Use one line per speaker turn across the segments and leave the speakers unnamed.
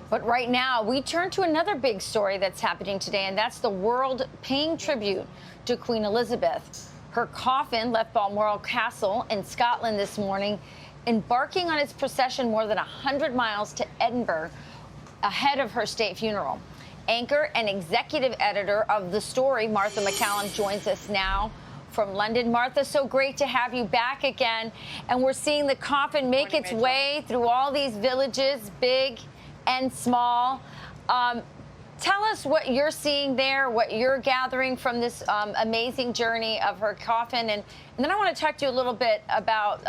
But right now, we turn to another big story that's happening today, and that's the world paying tribute to Queen Elizabeth. Her coffin left Balmoral Castle in Scotland this morning, embarking on its procession more than 100 miles to Edinburgh ahead of her state funeral. Anchor and executive editor of The Story, Martha MacCallum, joins us now from London. Martha, so great to have you back again. And we're seeing the coffin make its way through all these villages, big and small. Tell us what you're seeing there, what you're gathering from this amazing journey of her coffin. And then I want to talk to you a little bit about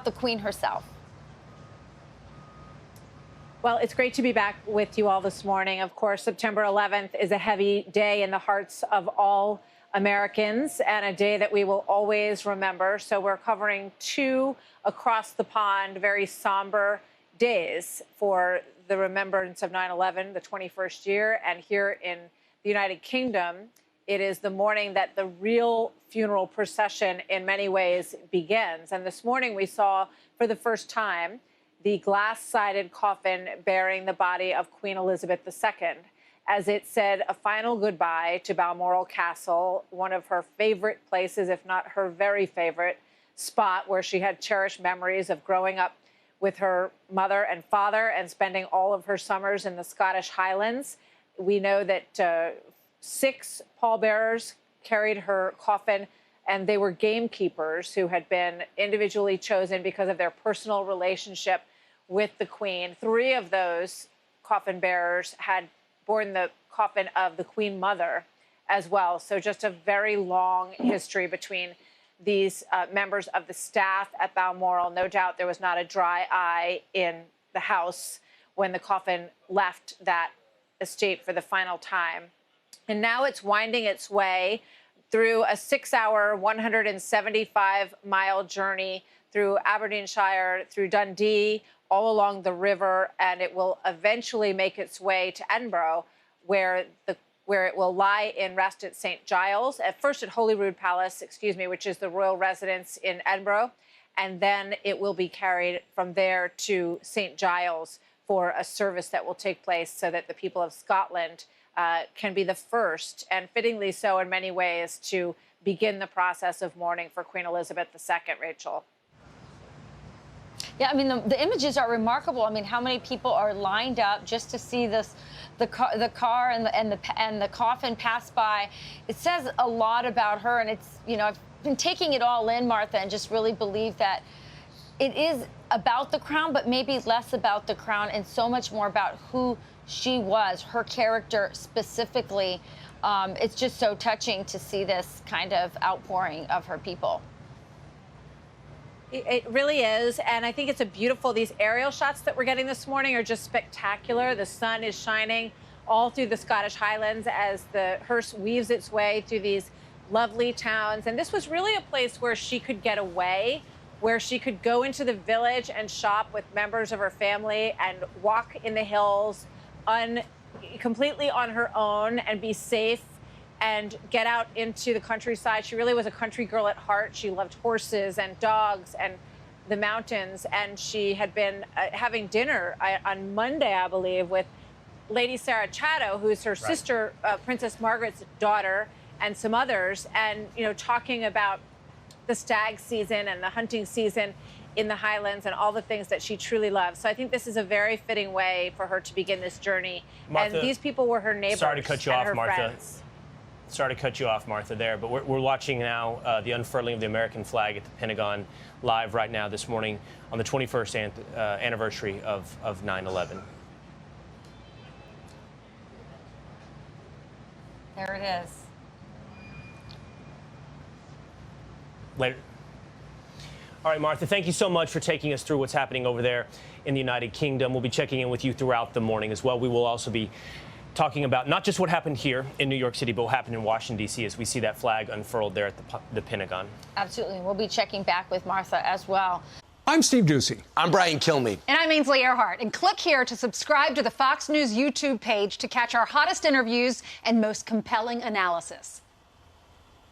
the Queen herself.
Well, it's great to be back with you all this morning. Of course, September 11th is a heavy day in the hearts of all Americans and a day that we will always remember. So we're covering two across the pond, very somber days for the remembrance of 9/11, the 21st year. And here in the United Kingdom, it is the morning that the real funeral procession in many ways begins. And this morning we saw for the first time the glass-sided coffin bearing the body of Queen Elizabeth II, as it said a final goodbye to Balmoral Castle, one of her favorite places, if not her very favorite spot, where she had cherished memories of growing up with her mother and father and spending all of her summers in the Scottish Highlands. We know that 6 pallbearers carried her coffin, and they were gamekeepers who had been individually chosen because of their personal relationship with the Queen. 3 of those coffin bearers had borne the coffin of the Queen Mother as well. So just a very long history between these members of the staff at Balmoral. No doubt there was not a dry eye in the house when the coffin left that estate for the final time. And now it's winding its way through a 6-hour, 175-mile journey through Aberdeenshire, through Dundee, all along the river, and it will eventually make its way to Edinburgh, where it will lie in rest at St. Giles, at first at Holyrood Palace, which is the royal residence in Edinburgh, and then it will be carried from there to St. Giles for a service that will take place so that the people of Scotland can be the first, and fittingly so in many ways, to begin the process of mourning for Queen Elizabeth II, Rachel.
Yeah, I mean, the images are remarkable. I mean, how many people are lined up just to see this, the car and the coffin pass by? It says a lot about her, and it's, you know, I've been taking it all in, Martha, and just really believe that it is about the crown, but maybe less about the crown and so much more about who she was, her character specifically. It's just so touching to see this kind of outpouring of her people.
It really is, and I think it's these aerial shots that we're getting this morning are just spectacular. The sun is shining all through the Scottish Highlands as the hearse weaves its way through these lovely towns. And this was really a place where she could get away, where she could go into the village and shop with members of her family and walk in the hills completely on her own and be safe and get out into the countryside. She really was a country girl at heart. She loved horses and dogs and the mountains. And she had been having dinner on Monday, I believe, with Lady Sarah Chatto, who's her sister, Princess Margaret's daughter, and some others, and, you know, talking about the stag season and the hunting season in the Highlands and all the things that she truly loves. So I think this is a very fitting way for her to begin this journey. Martha, and these people were her neighbors.
Sorry to cut you off, Martha.
Friends.
Sorry to cut you off, Martha, there, but we're watching now the unfurling of the American flag at the Pentagon live right now this morning on the 21st anniversary of 9/11.
There it is.
Later. All right, Martha, thank you so much for taking us through what's happening over there in the United Kingdom. We'll be checking in with you throughout the morning as well. We will also be talking about not just what happened here in New York City, but what happened in Washington, D.C. as we see that flag unfurled there at the Pentagon.
Absolutely. We'll be checking back with Martha as well.
I'm Steve Doocy.
I'm Brian Kilmeade.
And I'm Ainsley Earhart. And click here to subscribe to the Fox News YouTube page to catch our hottest interviews and most compelling analysis.